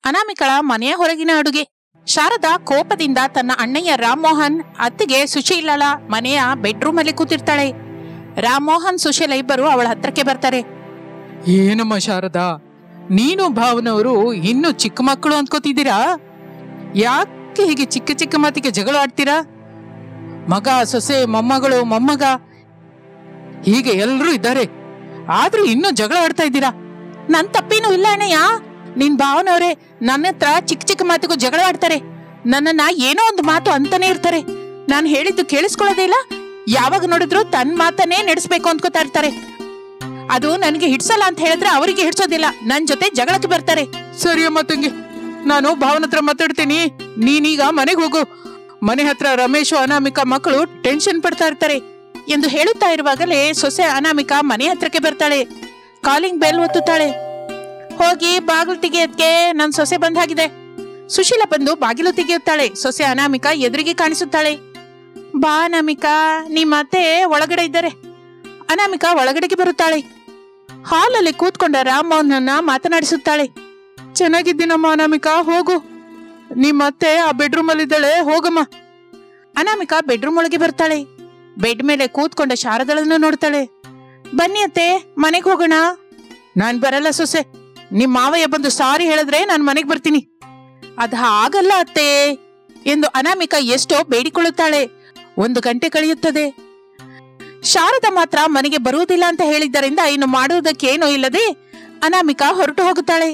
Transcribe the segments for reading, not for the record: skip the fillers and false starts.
ಅನಾಮಿಕಳ ಮನೆಯ ಹೊರಗಿನ ಅಡುಗೆ. ಶಾರದಾ ಕೋಪದಿಂದ ತನ್ನ ಅಣ್ಣಯ್ಯ ರಾಮಮೋಹನ್ ಅತ್ತಿಗೆ ಸುಶೀಲಳ ಮನೆಯ ಬೆಡ್ರೂಮ್ ಅಲ್ಲಿ ಕೂತಿರ್ತಾಳೆ. ರಾಮಮೋಹನ್ ಸುಶೀಲ ಇಬ್ಬರು ಅವಳ ಹತ್ರಕ್ಕೆ ಬರ್ತಾರೆ. ಏನಮ್ಮ ಶಾರದಾ, ನೀನು ಭಾವನವರು ಇನ್ನು ಚಿಕ್ಕ ಮಕ್ಕಳು ಅಂದ್ಕೋತಿದ್ದೀರಾ? ಯಾಕೆ ಹೀಗೆ ಚಿಕ್ಕ ಚಿಕ್ಕ ಮಾತಿಗೆ ಜಗಳ ಆಡ್ತೀರಾ? ಮಗ, ಸೊಸೆ, ಮೊಮ್ಮಗಳು, ಮೊಮ್ಮಗ ಹೀಗೆ ಎಲ್ಲರೂ ಇದ್ದಾರೆ, ಆದ್ರೂ ಇನ್ನೂ ಜಗಳ ಆಡ್ತಾ ಇದ್ದೀರಾ? ನನ್ ತಪ್ಪೇನು ಇಲ್ಲ ಅಣ್ಣಯ್ಯ. ನಿನ್ ಭಾವನವ್ರೆ ನನ್ನ ಹತ್ರ ಚಿಕ್ಕ ಚಿಕ್ಕ ಮಾತಿಗೂ ಜಗಳ ಆಡ್ತಾರೆ. ನನ್ನನ್ನ ಏನೋ ಒಂದು ಮಾತು ಅಂತಾನೆ ಇರ್ತಾರೆ. ನಾನು ಹೇಳಿದ್ದು ಕೇಳಿಸ್ಕೊಳ್ಳೋದೇ ಇಲ್ಲ. ಯಾವಾಗ ನೋಡಿದ್ರು ತನ್ನ ಮಾತನ್ನೇ ನಡೆಸ್ಬೇಕು ಅಂದ್ಕೋತಾ ಇರ್ತಾರೆ. ಅದು ನನಗೆ ಹಿಡ್ಸಲ್ಲ ಅಂತ ಹೇಳಿದ್ರೆ ಅವರಿಗೆ ಹಿಡ್ಸೋದಿಲ್ಲ, ನನ್ ಜೊತೆ ಜಗಳಕ್ಕೆ ಬರ್ತಾರೆ. ಸರಿ ಅಮ್ಮ ತಂಗಿ, ನಾನು ಭಾವನ ಹತ್ರ ಮಾತಾಡ್ತೀನಿ, ನೀನೀಗ ಮನೆಗೆ ಹೋಗು. ಮನೆ ಹತ್ರ ರಮೇಶು ಅನಾಮಿಕಾ ಮಕ್ಕಳು ಟೆನ್ಷನ್ ಪಡ್ತಾ ಇರ್ತಾರೆ ಎಂದು ಹೇಳುತ್ತಾ ಇರುವಾಗಲೇ ಸೊಸೆ ಅನಾಮಿಕಾ ಮನೆ ಹತ್ರಕ್ಕೆ ಬರ್ತಾಳೆ. ಕಾಲಿಂಗ್ ಬೆಲ್ ಒತ್ತುತ್ತಾಳೆ. ಹೋಗಿ ಬಾಗಿಲು ತೆಗೆಯಕ್ಕೆ ನನ್ ಸೊಸೆ ಬಂದಾಗಿದೆ. ಸುಶೀಲ ಬಂದು ಬಾಗಿಲು ತೆಗೆಯುತ್ತಾಳೆ. ಸೊಸೆ ಅನಾಮಿಕಾ ಎದುರಿಗೆ ಕಾಣಿಸುತ್ತಾಳೆ. ಬಾ ಅನಾಮಿಕಾ, ನಿಮ್ಮ ಅತ್ತೆ ಒಳಗಡೆ ಇದ್ದಾರೆ. ಅನಾಮಿಕಾ ಒಳಗಡೆಗೆ ಬರುತ್ತಾಳೆ. ಹಾಲಲ್ಲಿ ಕೂತ್ಕೊಂಡ ರಾಮಮೋಹನನ್ನ ಮಾತನಾಡಿಸುತ್ತಾಳೆ. ಚೆನ್ನಾಗಿದ್ದೀನಮ್ಮ ಅನಾಮಿಕಾ, ಹೋಗು. ನಿಮ್ಮ ಅತ್ತೆ ಆ ಬೆಡ್ರೂಮ್ ಅಲ್ಲಿ ಇದ್ದಾಳೆ, ಹೋಗಮ್ಮ. ಅನಾಮಿಕಾ ಬೆಡ್ರೂಮ್ ಒಳಗೆ ಬರ್ತಾಳೆ. ಬೆಡ್ ಮೇಲೆ ಕೂತ್ಕೊಂಡ ಶಾರದಳನ್ನು ನೋಡ್ತಾಳೆ. ಬನ್ನಿ ಅತ್ತೆ, ಮನೆಗೆ ಹೋಗೋಣ. ನಾನ್ ಬರಲ್ಲ ಸೊಸೆ, ನಿಮ್ ಮಾವಯ್ಯ ಬಂದು ಸಾರಿ ಹೇಳಿದ್ರೆ ನಾನ್ ಮನೆಗೆ ಬರ್ತೀನಿ. ಅದ ಹಾಗಲ್ಲ ಅತ್ತೆ ಎಂದು ಅನಾಮಿಕಾ ಎಷ್ಟೋ ಬೇಡಿಕೊಳ್ಳುತ್ತಾಳೆ. 1 ಗಂಟೆ ಕಳೆಯುತ್ತದೆ. ಶಾರದಾ ಮಾತ್ರ ಮನೆಗೆ ಬರುವುದಿಲ್ಲ ಅಂತ ಹೇಳಿದ್ದರಿಂದ ಇನ್ನು ಮಾಡುವುದಕ್ಕೇನೂ ಇಲ್ಲದೆ ಅನಾಮಿಕಾ ಹೊರಟು ಹೋಗುತ್ತಾಳೆ.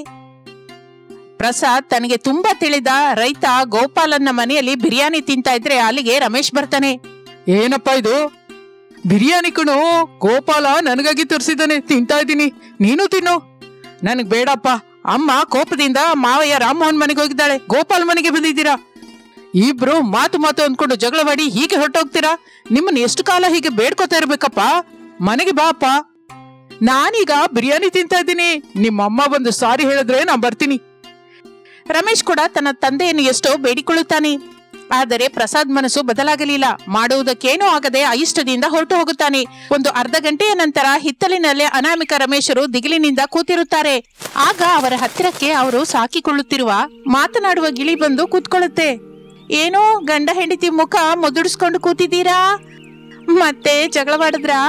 ಪ್ರಸಾದ್ ತನಗೆ ತುಂಬಾ ತಿಳಿದ ರೈತ ಗೋಪಾಲನ್ನ ಮನೆಯಲ್ಲಿ ಬಿರಿಯಾನಿ ತಿಂತಾ ಇದ್ರೆ ಅಲ್ಲಿಗೆ ರಮೇಶ್ ಬರ್ತಾನೆ. ಏನಪ್ಪ ಇದು? ಬಿರಿಯಾನಿ ಕಣು, ಗೋಪಾಲ ನನಗಾಗಿ ತರಿಸಿದ್ದಾನೆ, ತಿಂತಾ ಇದ್ದೀನಿ, ನೀನು ತಿನ್ನು. ನನಗ್ ಬೇಡಪ್ಪ. ಅಮ್ಮ ಕೋಪದಿಂದ ಮಾವಯ್ಯ ರಾಮಮೋಹನ್ ಮನೆಗೆ ಹೋಗಿದ್ದಾಳೆ, ಗೋಪಾಲ್ ಮನೆಗೆ ಬಂದಿದ್ದೀರಾ. ಇಬ್ರು ಮಾತು ಅಂದ್ಕೊಂಡು ಜಗಳವಾಡಿ ಹೀಗೆ ಹೊರಟೋಗ್ತೀರಾ? ನಿಮ್ಮನ್ನ ಎಷ್ಟು ಕಾಲ ಹೀಗೆ ಬೇಡ್ಕೋತಾ ಇರ್ಬೇಕಪ್ಪ? ಮನೆಗೆ ಬಾಪ್ಪ. ನಾನೀಗ ಬಿರಿಯಾನಿ ತಿಂತಾ ಇದ್ದೀನಿ, ನಿಮ್ಮಮ್ಮ ಬಂದು ಸಾರಿ ಹೇಳಿದ್ರೆ ನಾನ್ ಬರ್ತೀನಿ. ರಮೇಶ್ ಕೂಡ ತನ್ನ ತಂದೆಯನ್ನು ಎಷ್ಟೋ ಬೇಡಿಕೊಳ್ಳುತ್ತಾನೆ. ಆದರೆ ಪ್ರಸಾದ್ ಮನಸ್ಸು ಬದಲಾಗಲಿಲ್ಲ. ಮಾಡುವುದಕ್ಕೇನೂ ಆಗದೆ ಅಯಿಷ್ಟದಿಂದ ಹೊರಟು ಹೋಗುತ್ತಾನೆ. ಒಂದು ಅರ್ಧ ಗಂಟೆಯ ನಂತರ ಹಿತ್ತಲಿನಲ್ಲೇ ಅನಾಮಿಕಾ ರಮೇಶರು ದಿಗಿಲಿನಿಂದ ಕೂತಿರುತ್ತಾರೆ. ಆಗ ಅವರ ಹತ್ತಿರಕ್ಕೆ ಅವರು ಸಾಕಿಕೊಳ್ಳುತ್ತಿರುವ ಮಾತನಾಡುವ ಗಿಳಿ ಬಂದು ಕೂತ್ಕೊಳ್ಳುತ್ತೆ. ಏನೋ ಗಂಡ ಹೆಂಡತಿ ಮುಖ ಮುದುಡಿಸ್ಕೊಂಡು ಕೂತಿದ್ದೀರಾ? ಮತ್ತೆ ಜಗಳವಾಡಿದ್ರಾ?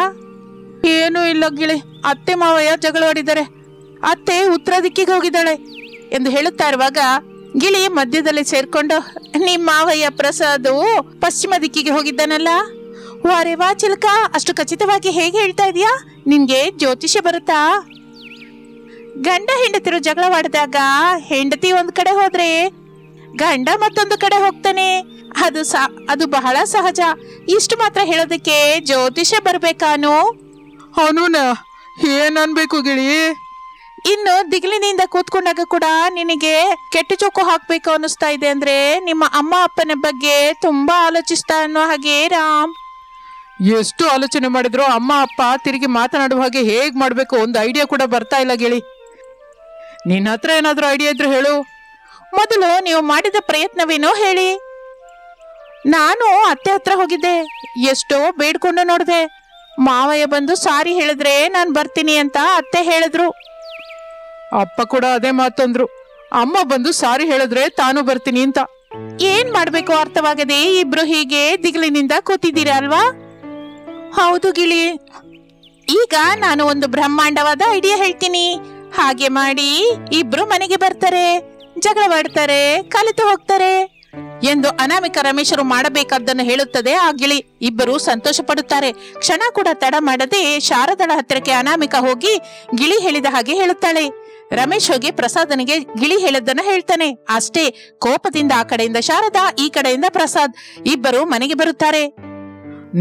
ಏನೂ ಇಲ್ಲ ಗಿಳಿ, ಅತ್ತೆ ಮಾವಯ್ಯ ಜಗಳವಾಡಿದ್ದಾರೆ. ಅತ್ತೆ ಉತ್ತರ ದಿಕ್ಕಿಗೆ ಹೋಗಿದ್ದಾಳೆ ಎಂದು ಹೇಳುತ್ತಾ ಇರುವಾಗ ಗಿಳಿ ಮಧ್ಯದಲ್ಲಿ ಸೇರ್ಕೊಂಡು, ನಿಮ್ಮ ಮಾವಯ್ಯ ಪ್ರಸಾದು ಪಶ್ಚಿಮ ದಿಕ್ಕಿಗೆ ಹೋಗಿದ್ದಾನಲ್ಲ? ವಾರೆ ವಾ ಚಿಲ್ಕ, ಅಷ್ಟು ಖಚಿತವಾಗಿ ಹೇಗೆ ಹೇಳ್ತಾ ಇದೀಯಾ? ನಿನ್ಗೆ ಜ್ಯೋತಿಷ್ಯ ಬರುತ್ತಾ? ಗಂಡ ಹೆಂಡತಿರು ಜಗಳವಾಡಿದಾಗ ಹೆಂಡತಿ ಒಂದ್ ಕಡೆ ಹೋದ್ರೆ ಗಂಡ ಮತ್ತೊಂದು ಕಡೆ ಹೋಗ್ತಾನೆ. ಅದು ಬಹಳ ಸಹಜ. ಇಷ್ಟು ಮಾತ್ರ ಹೇಳೋದಕ್ಕೆ ಜ್ಯೋತಿಷ್ಯ ಬರ್ಬೇಕಾನು? ಅವನು ಏನ್ ಅನ್ಬೇಕು ಗಿಳಿ? ಇನ್ನು ದಿಗಿಲಿನಿಂದ ಕೂತ್ಕೊಂಡಾಗ ಕೂಡ ನಿನಗೆ ಕೆಟ್ಟ ಚೊಕ್ಕು ಹಾಕ್ಬೇಕು ಅನ್ನಿಸ್ತಾ ಇದೆ ಅಂದ್ರೆ ನಿಮ್ಮ ಅಮ್ಮ ಅಪ್ಪನ ಬಗ್ಗೆ ತುಂಬಾ ಆಲೋಚಿಸ್ತಾ ಅನ್ನೋ ಹಾಗೆ ರಾಮ್. ಎಷ್ಟು ಆಲೋಚನೆ ಮಾಡಿದ್ರು ಅಮ್ಮ ಅಪ್ಪ ತಿರುಗಿ ಮಾತನಾಡುವ ಹಾಗೆ ಹೇಗ್ ಮಾಡ್ಬೇಕು ಒಂದು ಐಡಿಯಾ ಕೂಡ ಬರ್ತಾ ಇಲ್ಲ ಗಿಳಿ. ನಿನ್ನ ಹತ್ರ ಏನಾದ್ರೂ ಐಡಿಯಾ ಇದ್ರೆ ಹೇಳು. ಮೊದಲು ನೀವು ಮಾಡಿದ ಪ್ರಯತ್ನವೇನೋ ಹೇಳಿ. ನಾನು ಅತ್ತೆ ಹತ್ರ ಹೋಗಿದ್ದೆ, ಎಷ್ಟೋ ಬೇಡ್ಕೊಂಡು ನೋಡ್ದೆ. ಮಾವಯ್ಯ ಬಂದು ಸಾರಿ ಹೇಳಿದ್ರೆ ನಾನ್ ಬರ್ತೀನಿ ಅಂತ ಅತ್ತೆ ಹೇಳಿದ್ರು. ಅಪ್ಪ ಕೂಡ ಅದೇ ಮಾತಂದ್ರು, ಅಮ್ಮ ಬಂದು ಸಾರಿ ಹೇಳಿದ್ರೆ ತಾನು ಬರ್ತೀನಿ ಅಂತ. ಏನ್ ಮಾಡ್ಬೇಕು ಅರ್ಥವಾಗದೆ ಇಬ್ರು ಹೀಗೆ ದಿಗಿಲಿನಿಂದ ಕೂತಿದ್ದೀರಾ ಅಲ್ವಾ? ಹೌದು ಗಿಳಿ. ಈಗ ನಾನು ಒಂದು ಬ್ರಹ್ಮಾಂಡವಾದ ಐಡಿಯಾ ಹೇಳ್ತೀನಿ. ಹಾಗೆ ಮಾಡಿ ಇಬ್ರು ಮನೆಗೆ ಬರ್ತಾರೆ, ಜಗಳವಾಡ್ತಾರೆ, ಕಲಿತು ಹೋಗ್ತಾರೆ ಎಂದು ಅನಾಮಿಕಾ ರಮೇಶರು ಮಾಡಬೇಕಾದ್ದನ್ನು ಹೇಳುತ್ತದೆ ಆ ಗಿಳಿ. ಇಬ್ಬರು ಸಂತೋಷ ಪಡುತ್ತಾರೆ. ಕ್ಷಣ ಕೂಡ ತಡ ಮಾಡದೆ ಶಾರದಳ ಹತ್ತಿರಕ್ಕೆ ಅನಾಮಿಕಾ ಹೋಗಿ ಗಿಳಿ ಹೇಳಿದ ಹಾಗೆ ಹೇಳುತ್ತಾಳೆ. ರಮೇಶ್ ಹೋಗಿ ಪ್ರಸಾದನಿಗೆ ಗಿಳಿ ಹೇಳದ್ದನ್ನ ಹೇಳ್ತಾನೆ. ಅಷ್ಟೇ, ಕೋಪದಿಂದ ಆ ಕಡೆಯಿಂದ ಶಾರದಾ, ಈ ಕಡೆಯಿಂದ ಪ್ರಸಾದ್ ಇಬ್ಬರು ಮನೆಗೆ ಬರುತ್ತಾರೆ.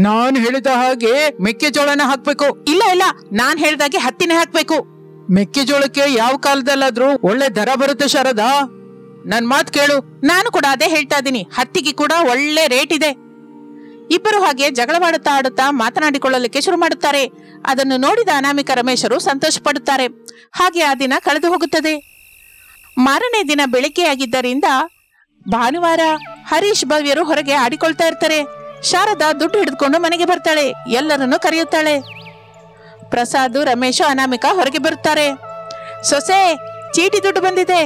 ನಾನ್ ಹೇಳಿದ ಹಾಗೆ ಮೆಕ್ಕೆಜೋಳನ ಹಾಕ್ಬೇಕು. ಇಲ್ಲ ಇಲ್ಲ, ನಾನ್ ಹೇಳಿದಾಗೆ ಹತ್ತಿನೇ ಹಾಕ್ಬೇಕು. ಮೆಕ್ಕೆಜೋಳಕ್ಕೆ ಯಾವ ಕಾಲದಲ್ಲಾದ್ರೂ ಒಳ್ಳೆ ದರ ಬರುತ್ತೆ ಶಾರದಾ, ನನ್ ಮಾತ್ ಕೇಳು. ನಾನು ಕೂಡ ಅದೇ ಹೇಳ್ತಾ ಇದ್ದೀನಿ, ಹತ್ತಿಗೆ ಕೂಡ ಒಳ್ಳೆ ರೇಟ್ ಇದೆ. ಇಬ್ಬರು ಹಾಗೆ ಜಗಳವಾಡುತ್ತಾ ಆಡುತ್ತಾ ಮಾತನಾಡಿಕೊಳ್ಳಲಿಕ್ಕೆ ಶುರು ಮಾಡುತ್ತಾರೆ. ಅದನ್ನು ನೋಡಿದ ಅನಾಮಿಕಾ ರಮೇಶರು ಸಂತೋಷ ಪಡುತ್ತಾರೆ. ಹಾಗೆ ಆ ದಿನ ಕಳೆದು ಹೋಗುತ್ತದೆ. ಮಾರನೇ ದಿನ ಬೆಳಿಗ್ಗೆಯಾಗಿದ್ದರಿಂದ ಭಾನುವಾರ. ಹರೀಶ್ ಭವ್ಯರು ಹೊರಗೆ ಆಡಿಕೊಳ್ತಾ ಇರ್ತಾರೆ. ಶಾರದಾ ದುಡ್ಡು ಹಿಡಿದುಕೊಂಡು ಮನೆಗೆ ಬರ್ತಾಳೆ. ಎಲ್ಲರನ್ನು ಕರೆಯುತ್ತಾಳೆ. ಪ್ರಸಾದ್, ರಮೇಶ್, ಅನಾಮಿಕಾ ಹೊರಗೆ ಬರುತ್ತಾರೆ. ಸೊಸೆ, ಚೀಟಿ ದುಡ್ಡು ಬಂದಿದೆ,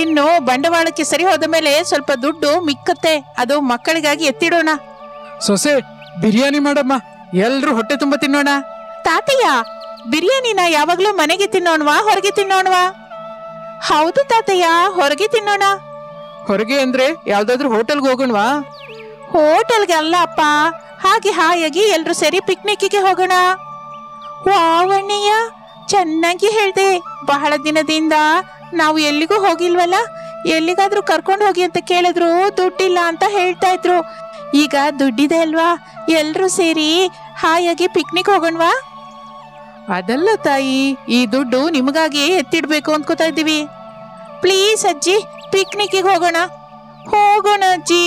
ಇನ್ನು ಬಂಡವಾಳಕ್ಕೆ ಸರಿ ಹೋದ ಮೇಲೆ ಸ್ವಲ್ಪ ದುಡ್ಡು ಮಿಕ್ಕತ್ತೆ, ಅದು ಮಕ್ಕಳಿಗಾಗಿ ಎತ್ತಿಡೋಣ. ಸೊಸೆ, ಬಿರಿಯಾನಿ ಮಾಡಮ್ಮ, ಎಲ್ರು ಹೊಟ್ಟೆ ತುಂಬ ತಿನ್ನೋಣ. ತಾತಯ್ಯ, ಬಿರಿಯಾನಿನ ಯಾವಾಗ್ಲೂ ಮನೆಗೆ ತಿನ್ನೋಣವಾ ಹೊರಗೆ ತಿನ್ನೋಣವಾ? ಹೌದು ತಾತಯ್ಯ, ಹೊರಗೆ ತಿನ್ನೋಣ. ಹೊರಗೆ ಅಂದ್ರೆ ಯಾವ್ದಾದ್ರು ಹೋಟೆಲ್ಗೆ ಹೋಗೋಣವಾ? ಹೋಟೆಲ್ಗೆ ಅಲ್ಲ ಅಪ್ಪ, ಹಾಗೆ ಹಾಯಾಗಿ ಎಲ್ರು ಸೇರಿ ಪಿಕ್ನಿಕ್ಗೆ ಹೋಗೋಣ. ವಾವಣ್ಣಯ್ಯ, ಚೆನ್ನಾಗಿ ಹೇಳ್ದೆ. ಬಹಳ ದಿನದಿಂದ ನಾವು ಎಲ್ಲಿಗೂ ಹೋಗಿಲ್ವಲ್ಲ, ಎಲ್ಲಿಗಾದ್ರೂ ಕರ್ಕೊಂಡು ಹೋಗಿ ಅಂತ ಕೇಳಿದ್ರು ದುಡ್ಡಿಲ್ಲ ಅಂತ ಹೇಳ್ತಾ ಇದ್ರು. ಈಗ ದುಡ್ಡಿದೆ ಅಲ್ವಾ, ಎಲ್ರು ಸೇರಿ ಹಾಯಾಗಿ ಪಿಕ್ನಿಕ್ ಹೋಗೋಣವಾ? ಅದಲ್ಲ ತಾಯಿ, ಈ ದುಡ್ಡು ನಿಮಗಾಗಿ ಎತ್ತಿಡ್ಬೇಕು ಅಂದ್ಕೋತಾ ಇದ್ದೀವಿ. ಪ್ಲೀಸ್ ಅಜ್ಜಿ, ಪಿಕ್ನಿಕ್ಗೆ ಹೋಗೋಣ. ಹೋಗೋಣ ಅಜ್ಜಿ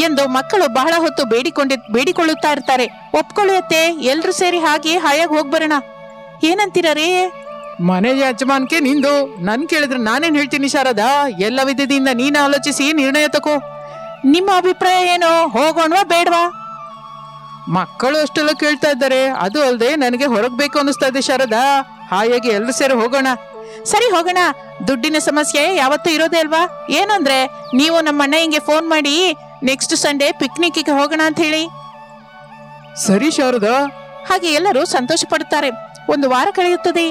ಎಂದು ಮಕ್ಕಳು ಬಹಳ ಹೊತ್ತು ಬೇಡಿಕೊಳ್ಳುತ್ತಾ ಇರ್ತಾರೆ. ಒಪ್ಕೊಳ್ಳುತ್ತೆ, ಎಲ್ರು ಸೇರಿ ಹಾಗೆ ಹಾಯಾಗಿ ಹೋಗ್ಬರೋಣ. ಏನಂತೀರ ರೀ? ಮನೆ ಯಜಮಾನ್ಕೆ ನಿಂದು, ನನ್ ಕೇಳಿದ್ರೆ ನಾನೇನ್ ಹೇಳ್ತೀನಿ ಶಾರದಾ? ಎಲ್ಲ ವಿಧದಿಂದ ನೀನು ಆಲೋಚಿಸಿ ನಿರ್ಣಯ ತಗೋ. ನಿಮ್ಮ ಅಭಿಪ್ರಾಯ ಏನು? ಹೋಗೋಣವಾ ಬೇಡವಾ? ಮಕ್ಕಳು ಅಷ್ಟೆಲ್ಲ ಕೇಳ್ತಾ ಇದ್ದಾರೆ. ಅದು ಅಲ್ಲದೆ ನನಗೆ ಹೊರಗ್ಬೇಕು ಅನ್ನಿಸ್ತಾ ಇದೆ ಶಾರದಾ. ಹಾಯಾಗಿ ಎಲ್ರು ಸೇರಿ ಹೋಗೋಣ. ಸರಿ, ಹೋಗೋಣ. ದುಡ್ಡಿನ ಸಮಸ್ಯೆ ಯಾವತ್ತೂ ಇರೋದೇ ಅಲ್ವಾ? ಏನಂದ್ರೆ ನೀವು ನಮ್ಮ ಅಣ್ಣಯ್ಯಂಗೆ ಫೋನ್ ಮಾಡಿ ನೆಕ್ಸ್ಟ್ ಸಂಡೇ ಪಿಕ್ನಿಕ್ಗೆ ಹೋಗೋಣ ಅಂತ ಹೇಳಿ. ಸರಿ ಶಾರದಾ. ಹಾಗೆ ಎಲ್ಲರೂ ಸಂತೋಷ ಪಡುತ್ತಾರೆ. ಒಂದು ವಾರ ಕಳೆಯುತ್ತದೆ.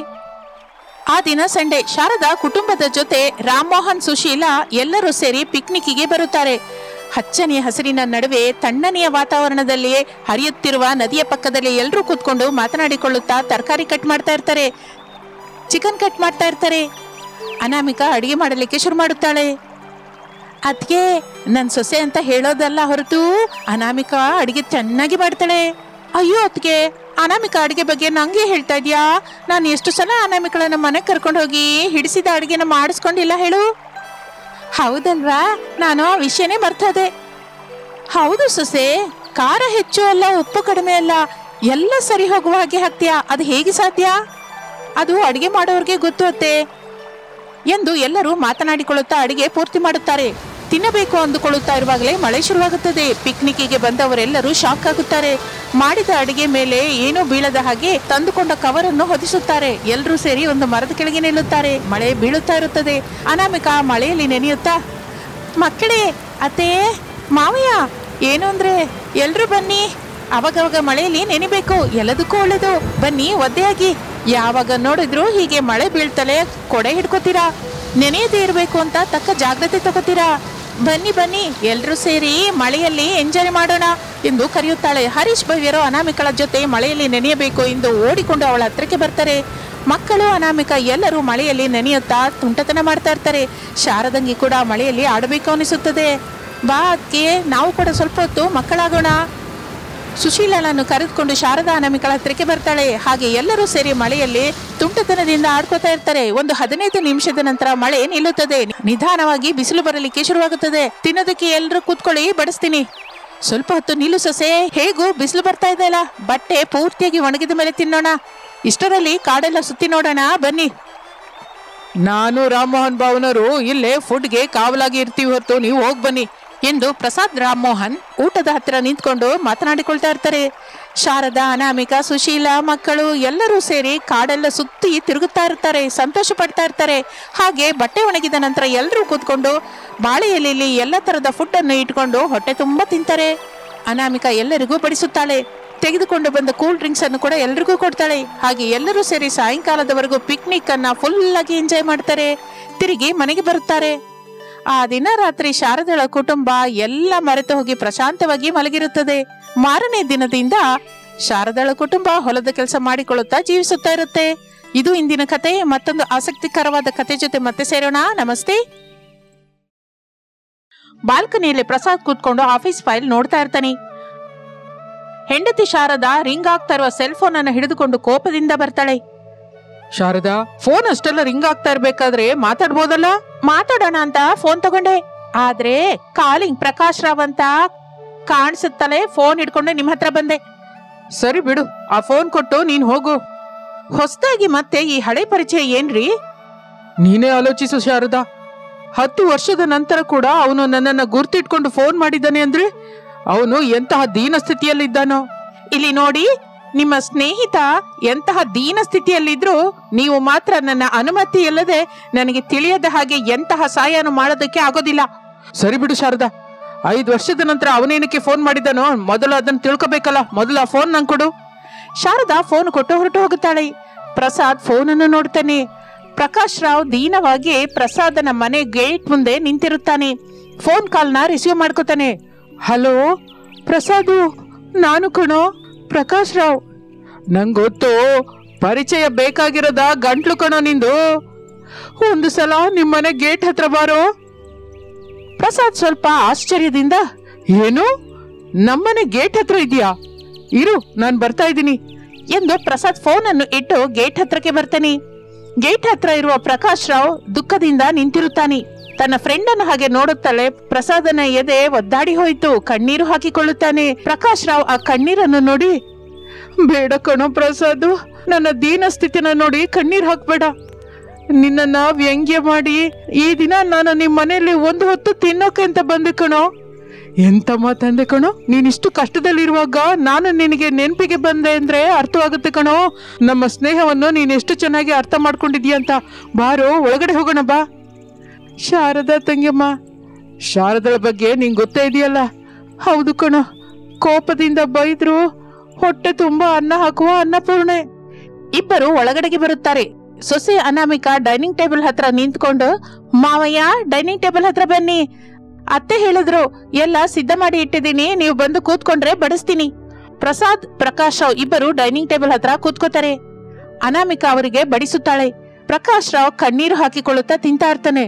ಆ ದಿನ ಸಂಡೇ. ಶಾರದಾ ಕುಟುಂಬದ ಜೊತೆ ರಾಮಮೋಹನ್, ಸುಶೀಲಾ ಎಲ್ಲರೂ ಸೇರಿ ಪಿಕ್ನಿಕ್ಗೆ ಬರುತ್ತಾರೆ. ಹಚ್ಚನೆಯ ಹಸಿರಿನ ನಡುವೆ ತಣ್ಣನೆಯ ವಾತಾವರಣದಲ್ಲಿ ಹರಿಯುತ್ತಿರುವ ನದಿಯ ಪಕ್ಕದಲ್ಲಿ ಎಲ್ಲರೂ ಕೂತ್ಕೊಂಡು ಮಾತನಾಡಿಕೊಳ್ಳುತ್ತಾ ತರಕಾರಿ ಕಟ್ ಮಾಡ್ತಾ ಇರ್ತಾರೆ, ಚಿಕನ್ ಕಟ್ ಮಾಡ್ತಾ ಇರ್ತಾರೆ. ಅನಾಮಿಕಾ ಅಡಿಗೆ ಮಾಡಲಿಕ್ಕೆ ಶುರು ಮಾಡುತ್ತಾಳೆ. ಅದ್ಕೆ ನನ್ ಸೊಸೆ ಅಂತ ಹೇಳೋದಲ್ಲ ಹೊರತು ಅನಾಮಿಕಾ ಅಡಿಗೆ ಚೆನ್ನಾಗಿ ಮಾಡ್ತಾಳೆ. ಅಯ್ಯೋ ಅದ್ಕೆ, ಅನಾಮಿಕಾ ಅಡಿಗೆ ಬಗ್ಗೆ ನಂಗೆ ಹೇಳ್ತಾ ಇದ್ಯಾ? ನಾನು ಎಷ್ಟು ಸಲ ಅನಾಮಿಕಳನ್ನ ಮನೆಗೆ ಕರ್ಕೊಂಡು ಹೋಗಿ ಹಿಡಿಸಿದ ಅಡಿಗೆನ ಮಾಡಿಸ್ಕೊಂಡಿಲ್ಲ ಹೇಳು. ಹೌದಲ್ವಾ? ನಾನು ಆ ವಿಷಯನೇ ಮರ್ತೋದೆ. ಹೌದು ಸೊಸೆ, ಖಾರ ಹೆಚ್ಚು ಅಲ್ಲ, ಉಪ್ಪು ಕಡಿಮೆ ಅಲ್ಲ, ಎಲ್ಲ ಸರಿ ಹೋಗುವ ಹಾಗೆ ಹಾಕ್ತೀಯಾ. ಅದು ಹೇಗೆ ಸಾಧ್ಯ? ಅದು ಅಡಿಗೆ ಮಾಡೋರ್ಗೆ ಗೊತ್ತುತ್ತೆ ಎಂದು ಎಲ್ಲರೂ ಮಾತನಾಡಿಕೊಳ್ಳುತ್ತಾ ಅಡಿಗೆ ಪೂರ್ತಿ ಮಾಡುತ್ತಾರೆ. ತಿನ್ನಬೇಕು ಅಂದುಕೊಳ್ಳುತ್ತಾ ಇರುವಾಗಲೇ ಮಳೆ ಶುರುವಾಗುತ್ತದೆ. ಪಿಕ್ನಿಕ್ಗೆ ಬಂದವರೆಲ್ಲರೂ ಶಾಕ್ ಆಗುತ್ತಾರೆ. ಮಾಡಿದ ಅಡಿಗೆ ಮೇಲೆ ಏನೂ ಬೀಳದ ಹಾಗೆ ತಂದುಕೊಂಡ ಕವರ್ ಅನ್ನು ಹೊದಿಸುತ್ತಾರೆ. ಎಲ್ಲರೂ ಸೇರಿ ಒಂದು ಮರದ ಕೆಳಗೆ ನಿಲ್ಲುತ್ತಾರೆ. ಮಳೆ ಬೀಳುತ್ತಾ ಇರುತ್ತದೆ. ಅನಾಮಿಕಾ ಮಳೆಯಲ್ಲಿ ನೆನೆಯುತ್ತಾ, ಮಕ್ಕಳೇ, ಅತ್ತೆ, ಮಾವಯ್ಯ, ಏನು ಅಂದ್ರೆ ಎಲ್ರೂ ಬನ್ನಿ, ಅವಾಗವಾಗ ಮಳೆಯಲ್ಲಿ ನೆನೆಬೇಕು, ಎಲ್ಲದಕ್ಕೂ ಒಳ್ಳೇದು. ಬನ್ನಿ, ಒದ್ದೆಯಾಗಿ. ಯಾವಾಗ ನೋಡಿದ್ರು ಹೀಗೆ ಮಳೆ ಬೀಳ್ತಲೇ ಕೊಡೆ ಹಿಡ್ಕೋತೀರಾ, ನೆನೆಯದೇ ಇರಬೇಕು ಅಂತ ತಕ್ಕ ಜಾಗ್ರತೆ ತಗೋತೀರಾ. ಬನ್ನಿ ಬನ್ನಿ, ಎಲ್ರೂ ಸೇರಿ ಮಳೆಯಲ್ಲಿ ಎಂಜಾಯ್ ಮಾಡೋಣ ಎಂದು ಕರೆಯುತ್ತಾಳೆ. ಹರೀಶ್ ಭವ್ಯರು ಅನಾಮಿಕಳ ಜೊತೆ ಮಳೆಯಲ್ಲಿ ನೆನೆಯಬೇಕು ಎಂದು ಓಡಿಕೊಂಡು ಅವಳ ಹತ್ರಕ್ಕೆ ಬರ್ತಾರೆ. ಮಕ್ಕಳು, ಅನಾಮಿಕಾ ಎಲ್ಲರೂ ಮಳೆಯಲ್ಲಿ ನೆನೆಯುತ್ತಾ ತುಂಟತನ ಮಾಡ್ತಾ ಇರ್ತಾರೆ. ಶಾರದಂಗಿ ಕೂಡ ಮಳೆಯಲ್ಲಿ ಆಡಬೇಕು ಅನಿಸುತ್ತದೆ. ಬಾ ಅದಕ್ಕೆ ನಾವು ಕೂಡ ಸ್ವಲ್ಪ ಹೊತ್ತು ಮಕ್ಕಳಾಗೋಣ. ಸುಶೀಲನನ್ನು ಕರೆದುಕೊಂಡು ಶಾರದಾ ಅನಾಮಿಕಳ ಹತ್ರಕ್ಕೆ ಬರ್ತಾಳೆ. ಹಾಗೆ ಎಲ್ಲರೂ ಸೇರಿ ಮಳೆಯಲ್ಲಿ ತುಂಟತನದಿಂದ ಆಡ್ಕೋತಾ ಇರ್ತಾರೆ. ಒಂದು 15 ನಿಮಿಷದ ನಂತರ ಮಳೆ ನಿಲ್ಲುತ್ತದೆ. ನಿಧಾನವಾಗಿ ಬಿಸಿಲು ಬರಲಿಕ್ಕೆ ಶುರುವಾಗುತ್ತದೆ. ತಿನ್ನೋದಕ್ಕೆ ಎಲ್ಲರೂ ಕೂತ್ಕೊಳ್ಳಿ, ಬಡಿಸ್ತೀನಿ. ಸ್ವಲ್ಪ ಹೊತ್ತು ನಿಲ್ಲು ಸೊಸೆ, ಹೇಗೂ ಬಿಸಿಲು ಬರ್ತಾ ಇದೆ ಅಲ್ಲ, ಬಟ್ಟೆ ಪೂರ್ತಿಯಾಗಿ ಒಣಗಿದ ಮೇಲೆ ತಿನ್ನೋಣ. ಇಷ್ಟರಲ್ಲಿ ಕಾಡೆಲ್ಲ ಸುತ್ತಿ ನೋಡೋಣ, ಬನ್ನಿ. ನಾನು ರಾಮಮೋಹನ್ ಭಾವನರು ಇಲ್ಲೇ ಫುಡ್ಗೆ ಕಾವಲಾಗಿ ಇರ್ತೀವಿ ಹೊತ್ತು ನೀವು ಹೋಗಿ ಬನ್ನಿ ಎಂದು ಪ್ರಸಾದ್, ರಾಮಮೋಹನ್ ಊಟದ ಹತ್ತಿರ ನಿಂತ್ಕೊಂಡು ಮಾತನಾಡಿಕೊಳ್ತಾ ಇರ್ತಾರೆ. ಶಾರದಾ, ಅನಾಮಿಕಾ, ಸುಶೀಲಾ ಮಕ್ಕಳು ಎಲ್ಲರೂ ಸೇರಿ ಕಾಡೆಲ್ಲ ಸುತ್ತಿ ತಿರುಗುತ್ತಾ ಇರ್ತಾರೆ, ಸಂತೋಷ ಪಡ್ತಾ ಇರ್ತಾರೆ. ಹಾಗೆ ಬಟ್ಟೆ ಒಣಗಿದ ನಂತರ ಎಲ್ಲರೂ ಕೂತ್ಕೊಂಡು ಬಾಳೆ ಎಲೆಯಲ್ಲಿ ಎಲ್ಲ ತರದ ಫುಡ್ ಅನ್ನು ಇಟ್ಕೊಂಡು ಹೊಟ್ಟೆ ತುಂಬಾ ತಿಂತಾರೆ. ಅನಾಮಿಕಾ ಎಲ್ಲರಿಗೂ ಬಡಿಸುತ್ತಾಳೆ. ತೆಗೆದುಕೊಂಡು ಬಂದ ಕೂಲ್ ಡ್ರಿಂಕ್ಸ್ ಅನ್ನು ಕೂಡ ಎಲ್ರಿಗೂ ಕೊಡ್ತಾಳೆ. ಹಾಗೆ ಎಲ್ಲರೂ ಸೇರಿ ಸಾಯಂಕಾಲದವರೆಗೂ ಪಿಕ್ನಿಕ್ ಅನ್ನ ಫುಲ್ ಆಗಿ ಎಂಜಾಯ್ ಮಾಡ್ತಾರೆ. ತಿರುಗಿ ಮನೆಗೆ ಬರುತ್ತಾರೆ. ಆ ದಿನ ರಾತ್ರಿ ಶಾರದಳ ಕುಟುಂಬ ಎಲ್ಲ ಮರೆತು ಹೋಗಿ ಪ್ರಶಾಂತವಾಗಿ ಮಲಗಿರುತ್ತದೆ. ಮಾರನೇ ದಿನದಿಂದ ಶಾರದಳ ಕುಟುಂಬ ಹೊಲದ ಕೆಲಸ ಮಾಡಿಕೊಳ್ಳುತ್ತಾ ಜೀವಿಸುತ್ತಾ ಇರುತ್ತೆ. ಇದು ಇಂದಿನ ಕತೆ. ಮತ್ತೊಂದು ಆಸಕ್ತಿಕರವಾದ ಕತೆ ಜೊತೆ ಮತ್ತೆ ಸೇರೋಣ. ನಮಸ್ತೆ. ಬಾಲ್ಕನಿಯಲ್ಲಿ ಪ್ರಸಾದ್ ಕೂತ್ಕೊಂಡು ಆಫೀಸ್ ಫೈಲ್ ನೋಡ್ತಾ ಇರ್ತಾನೆ. ಹೆಂಡತಿ ಶಾರದಾ ರಿಂಗ್ ಆಗ್ತಾ ಇರುವ ಸೆಲ್ ಫೋನ್ ಅನ್ನು ಹಿಡಿದುಕೊಂಡು ಕೋಪದಿಂದ ಬರ್ತಾಳೆ. ಶಾರದಾ, ಫೋನ್ ಅಷ್ಟೆಲ್ಲ ರಿಂಗ್ ಆಗ್ತಾ ಇರ್ಬೇಕಾದ್ರೆ ಮಾತಾಡ್ಬೋದಲ್ಲ? ಮಾತಾಡೋಣ ಅಂತ ಫೋನ್ ತಗೊಂಡೆ, ಆದ್ರೆ ಕಾಲಿಂಗ್ ಪ್ರಕಾಶ್ ರಾವ್ ಅಂತ ಕಾಣಿಸುತ್ತಲೇ ಫೋನ್ ಹಿಡ್ಕೊಂಡು ನಿಮ್ ಹತ್ರ ಬಂದೆ. ಸರಿ ಬಿಡು, ಆ ಫೋನ್ ಕೊಟ್ಟು ನೀನ್ ಹೋಗು. ಹೊಸದಾಗಿ ಮತ್ತೆ ಈ ಹಳೆ ಪರಿಚಯ ಏನ್ರಿ? ನೀನೇ ಆಲೋಚಿಸು ಶಾರದಾ. 10 ವರ್ಷದ ನಂತರ ಕೂಡ ಅವನು ನನ್ನನ್ನ ಗುರ್ತಿಟ್ಕೊಂಡು ಫೋನ್ ಮಾಡಿದ್ದಾನೆ ಅಂದ್ರೆ ಅವನು ಎಂತಹ ದೀನ ಸ್ಥಿತಿಯಲ್ಲಿದ್ದಾನೋ. ಇಲ್ಲಿ ನೋಡಿ, ನಿಮ್ಮ ಸ್ನೇಹಿತ ಎಂತಹ ದೀನ ಸ್ಥಿತಿಯಲ್ಲಿದ್ರೂ ನೀವು ಮಾತ್ರ ನನ್ನ ಅನುಮತಿ ಇಲ್ಲದೆ ನನಗೆ ತಿಳಿಯದ ಹಾಗೆ ಎಂತಹ ಸಹಾಯನೂ ಮಾಡೋದಕ್ಕೆ ಆಗೋದಿಲ್ಲ. ಸರಿ ಬಿಡು ಶಾರದಾ, 5 ವರ್ಷದ ನಂತರ ಅವನೇನಕ್ಕೆ ಫೋನ್ ಮಾಡಿದ್ದಾನೋ ಮೊದಲು ಅದನ್ನು ತಿಳ್ಕೊಬೇಕಲ್ಲ. ಮೊದಲು ಆ ಫೋನ್ ನಂಗೆ ಕೊಡು. ಶಾರದಾ ಫೋನ್ ಕೊಟ್ಟು ಹೊರಟು ಹೋಗುತ್ತಾಳೆ. ಪ್ರಸಾದ್ ಫೋನನ್ನು ನೋಡ್ತಾನೆ. ಪ್ರಕಾಶ್ ರಾವ್ ದೀನವಾಗಿ ಪ್ರಸಾದನ ಮನೆ ಗೇಟ್ ಮುಂದೆ ನಿಂತಿರುತ್ತಾನೆ. ಫೋನ್ ಕಾಲ್ನ ರಿಸೀವ್ ಮಾಡ್ಕೋತಾನೆ. ಹಲೋ ಪ್ರಸಾದು, ನಾನು ಕಣೋ ಪ್ರಕಾಶ್ ರಾವ್. ನಂಗೊತ್ತು, ಪರಿಚಯ ಬೇಕಾಗಿರೋದ ಗಂಟ್ಲು ಕಣೋ ನಿಂದು. ಒಂದು ಸಲ ನಿಮ್ಮನೆ ಗೇಟ್ ಹತ್ರ ಬಾರೋ. ಪ್ರಸಾದ್ ಸ್ವಲ್ಪ ಆಶ್ಚರ್ಯದಿಂದ, ಏನು, ನಮ್ಮನೆ ಗೇಟ್ ಹತ್ರ ಇದೆಯಾ? ಇರು, ನಾನು ಬರ್ತಾ ಇದ್ದೀನಿ ಎಂದು ಪ್ರಸಾದ್ ಫೋನ್ ಅನ್ನು ಇಟ್ಟು ಗೇಟ್ ಹತ್ರಕ್ಕೆ ಬರ್ತಾನೆ. ಗೇಟ್ ಹತ್ರ ಇರುವ ಪ್ರಕಾಶ್ ರಾವ್ ದುಃಖದಿಂದ ನಿಂತಿರುತ್ತಾನೆ. ತನ್ನ ಫ್ರೆಂಡ್ ಅನ್ನು ಹಾಗೆ ನೋಡುತ್ತಾಳೆ. ಪ್ರಸಾದನ ಎದೆ ಒದ್ದಾಡಿ ಹೋಯಿತು. ಕಣ್ಣೀರು ಹಾಕಿಕೊಳ್ಳುತ್ತಾನೆ. ಪ್ರಕಾಶ್ ರಾವ್ ಆ ಕಣ್ಣೀರನ್ನು ನೋಡಿ, ಬೇಡ ಕಣೋ ಪ್ರಸಾದು, ನನ್ನ ದೀನ ಸ್ಥಿತಿನ ನೋಡಿ ಕಣ್ಣೀರ್ ಹಾಕ್ಬೇಡ. ನಿನ್ನನ್ನ ವ್ಯಂಗ್ಯ ಮಾಡಿ ಈ ದಿನ ನಾನು ನಿಮ್ಮ ಮನೆಯಲ್ಲಿ 1 ಹೊತ್ತು ತಿನ್ನೋಕೆ ಅಂತ ಬಂದೆ ಕಣೋ. ಎಂತ ಮಾತಂದೆ ಕಣೋ. ನೀನಿಷ್ಟು ಕಷ್ಟದಲ್ಲಿರುವಾಗ ನಾನು ನಿನಗೆ ನೆನಪಿಗೆ ಬಂದೆ ಅಂದ್ರೆ ಅರ್ಥವಾಗುತ್ತೆ ಕಣೋ. ನಮ್ಮ ಸ್ನೇಹವನ್ನು ನೀನ್ ಎಷ್ಟು ಚೆನ್ನಾಗಿ ಅರ್ಥ ಮಾಡ್ಕೊಂಡಿದ್ಯಾ ಅಂತ. ಬಾರೋ, ಒಳಗಡೆ ಹೋಗೋಣ ಬಾ. ಶಾರದಾ ತಂಗಿಯಮ್ಮ, ಶಾರದಳ ಬಗ್ಗೆ ನಿಂಗೆ ಗೊತ್ತೇ ಇದೆಯಲ್ಲ. ಹೌದು ಕಣೋ, ಕೋಪದಿಂದ ಬೈದ್ರು ಹೊಟ್ಟೆ ತುಂಬಾ ಅನ್ನ ಹಾಕುವ ಅನ್ನಪೂರ್ಣೆ. ಇಬ್ಬರು ಒಳಗಡೆಗೆ ಬರುತ್ತಾರೆ. ಸೊಸೆ ಅನಾಮಿಕಾ ಡೈನಿಂಗ್ ಟೇಬಲ್ ಹತ್ರ ನಿಂತ್ಕೊಂಡು, ಮಾವಯ್ಯ ಡೈನಿಂಗ್ ಟೇಬಲ್ ಹತ್ರ ಬನ್ನಿ, ಅತ್ತೆ ಹೇಳಿದ್ರು ಎಲ್ಲ ಸಿದ್ಧ ಮಾಡಿ ಇಟ್ಟಿದ್ದೀನಿ, ನೀವು ಬಂದು ಕೂತ್ಕೊಂಡ್ರೆ ಬಡಿಸ್ತೀನಿ. ಪ್ರಸಾದ್ ಪ್ರಕಾಶ್ ರಾವ್ ಇಬ್ಬರು ಡೈನಿಂಗ್ ಟೇಬಲ್ ಹತ್ರ ಕೂತ್ಕೋತಾರೆ. ಅನಾಮಿಕಾ ಅವರಿಗೆ ಬಡಿಸುತ್ತಾಳೆ. ಪ್ರಕಾಶ್ ರಾವ್ ಕಣ್ಣೀರು ಹಾಕಿಕೊಳ್ಳುತ್ತಾ ತಿಂತಾ ಇರ್ತಾನೆ.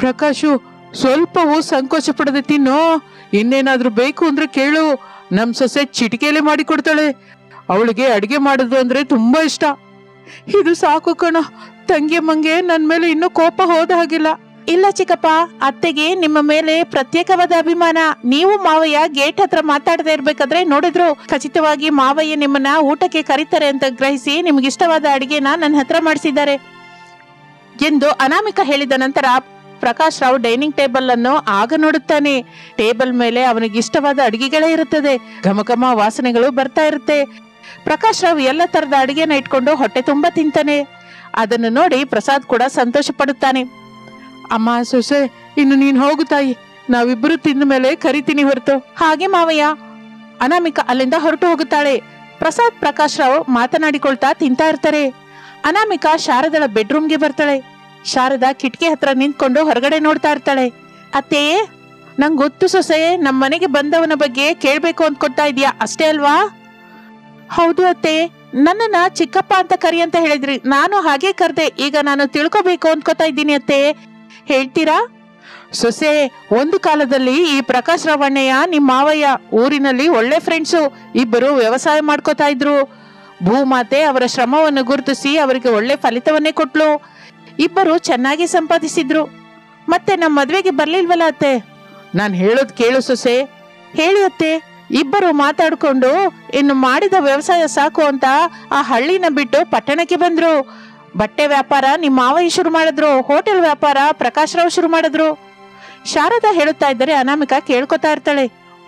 ಪ್ರಕಾಶು, ಸ್ವಲ್ಪವೂ ಸಂಕೋಚ ಪಡದೆ ತಿನ್ನೋ. ಇನ್ನೇನಾದ್ರೂ ಬೇಕು ಅಂದ್ರೆ ಕೇಳು, ನಮ್ ಸೊಸೆ ಚಿಟಿಕೆಲೆ ಮಾಡಿ ಕೊಡ್ತಾಳೆ. ಅವಳಿಗೆ ಅಡಿಗೆ ಮಾಡೋದು ಅಂದ್ರೆ ತುಂಬಾ ಇಷ್ಟ. ಇದು ಸಾಕು ಕಣ ತಂಗಿಯಮ್ಮಂಗೆ ನನ್ ಮೇಲೆ ಇನ್ನೂ ಕೋಪ ಹೋದ ಹಾಗಿಲ್ಲ. ಇಲ್ಲ ಚಿಕ್ಕಪ್ಪ, ಅತ್ತೆಗೆ ನಿಮ್ಮ ಮೇಲೆ ಪ್ರತ್ಯೇಕವಾದ ಅಭಿಮಾನ. ನೀವು ಮಾವಯ್ಯ ಗೇಟ್ ಹತ್ರ ಮಾತಾಡದೆ ಇರ್ಬೇಕಾದ್ರೆ ನೋಡಿದ್ರು. ಖಚಿತವಾಗಿ ಮಾವಯ್ಯ ನಿಮ್ಮನ್ನ ಊಟಕ್ಕೆ ಕರೀತಾರೆ ಅಂತ ಗ್ರಹಿಸಿ ನಿಮ್ಗಿಷ್ಟವಾದ ಅಡಿಗೆನ ನನ್ನ ಹತ್ರ ಮಾಡಿಸಿದ್ದಾರೆ ಎಂದು ಅನಾಮಿಕಾ ಹೇಳಿದ ನಂತರ ಪ್ರಕಾಶ್ ರಾವ್ ಡೈನಿಂಗ್ ಟೇಬಲ್ ಅನ್ನು ಆಗ ನೋಡುತ್ತಾನೆ. ಟೇಬಲ್ ಮೇಲೆ ಅವನಿಗಿಷ್ಟವಾದ ಅಡಿಗೆಗಳೇ ಇರುತ್ತದೆ. ಘಮಘಮ ವಾಸನೆಗಳು ಬರ್ತಾ ಇರುತ್ತೆ. ಪ್ರಕಾಶ್ ರಾವ್ ಎಲ್ಲ ತರದ ಅಡಿಗೆನ ಇಟ್ಕೊಂಡು ಹೊಟ್ಟೆ ತುಂಬಾ ತಿಂತಾನೆ. ಅದನ್ನು ನೋಡಿ ಪ್ರಸಾದ್ ಕೂಡ ಸಂತೋಷ ಪಡುತ್ತಾನೆ. ಅಮ್ಮ ಸೊಸೆ, ಇನ್ನು ನೀನ್ ಹೋಗು ತಾಯಿ, ನಾವಿಬ್ಬರು ತಿಂದ ಮೇಲೆ ಕರಿತೀನಿ ಹೊರತು. ಹಾಗೆ ಮಾವಯ್ಯ. ಅನಾಮಿಕಾ ಅಲ್ಲಿಂದ ಹೊರಟು ಹೋಗುತ್ತಾಳೆ. ಪ್ರಸಾದ್ ಪ್ರಕಾಶ್ ರಾವ್ ಮಾತನಾಡಿಕೊಳ್ತಾ ತಿಂತಾ ಇರ್ತಾರೆ. ಅನಾಮಿಕಾ ಶಾರದಳ ಬೆಡ್ರೂಮ್ಗೆ ಬರ್ತಾಳೆ. ಶಾರದಾ ಕಿಟಕಿ ಹತ್ರ ನಿಂತ್ಕೊಂಡು ಹೊರಗಡೆ ನೋಡ್ತಾ ಇರ್ತಾಳೆ. ಅತ್ತೇ, ನಂಗೆ ಗೊತ್ತು ಸೊಸೆ, ನಮ್ಮ ಮನೆಗೆ ಬಂದವನ ಬಗ್ಗೆ ಕೇಳ್ಬೇಕು ಅಂದ್ಕೊಳ್ತಾ ಇದೀಯಾ, ಅಷ್ಟೇ ಅಲ್ವಾ? ಹೌದು ಅತ್ತೆ, ನನ್ನನ್ನ ಚಿಕ್ಕಪ್ಪ ಅಂತ ಕರಿ ಅಂತ ಹೇಳಿದ್ರಿ, ನಾನು ಹಾಗೆ ಕರ್ದೆ. ಈಗ ನಾನು ತಿಳ್ಕೊಬೇಕು ಅಂದ್ಕೊತಾ ಇದ್ದೀನಿ ಅತ್ತೆ, ಹೇಳ್ತೀರಾ? ಸೊಸೆ, ಒಂದು ಕಾಲದಲ್ಲಿ ಈ ಪ್ರಕಾಶ್ ರಾವಣ್ಣಯ್ಯ ನಿಮ್ಮ ಮಾವಯ್ಯ ಊರಿನಲ್ಲಿ ಒಳ್ಳೆ ಫ್ರೆಂಡ್ಸು. ಇಬ್ಬರು ವ್ಯವಸಾಯ ಮಾಡ್ಕೋತಾ ಇದ್ರು. ಭೂಮಾತೆ ಅವರ ಶ್ರಮವನ್ನು ಗುರುತಿಸಿ ಅವರಿಗೆ ಒಳ್ಳೆ ಫಲಿತವನ್ನೇ ಕೊಟ್ಲು. ಇಬ್ಬರು ಚೆನ್ನಾಗಿ ಸಂಪಾದಿಸಿದ್ರು. ಮತ್ತೆ ನಮ್ಮ ಮದ್ವೆಗೆ ಬರ್ಲಿಲ್ವಲ್ಲ ಅತ್ತೆ? ನಾನು ಹೇಳೋದ್ ಕೇಳು ಸೊಸೆ. ಹೇಳಿ ಅತ್ತೆ. ಇಬ್ಬರು ಮಾತಾಡ್ಕೊಂಡು ಇನ್ನು ಮಾಡಿದ ವ್ಯವಸಾಯ ಸಾಕು ಅಂತ ಆ ಹಳ್ಳಿನ ಬಿಟ್ಟು ಪಟ್ಟಣಕ್ಕೆ ಬಂದ್ರು. ಬಟ್ಟೆ ವ್ಯಾಪಾರ ನಿಮ್ಮ ಮಾವಯ್ಯ ಶುರು ಮಾಡಿದ್ರು. ಹೋಟೆಲ್ ವ್ಯಾಪಾರ ಪ್ರಕಾಶ್ ರಾವ್ ಶುರು ಮಾಡಿದ್ರು. ಶಾರದಾ ಹೇಳುತ್ತಾ ಇದ್ದರೆ ಅನಾಮಿಕಾ ಕೇಳ್ಕೊತಾ ಇರ್ತಾಳೆ.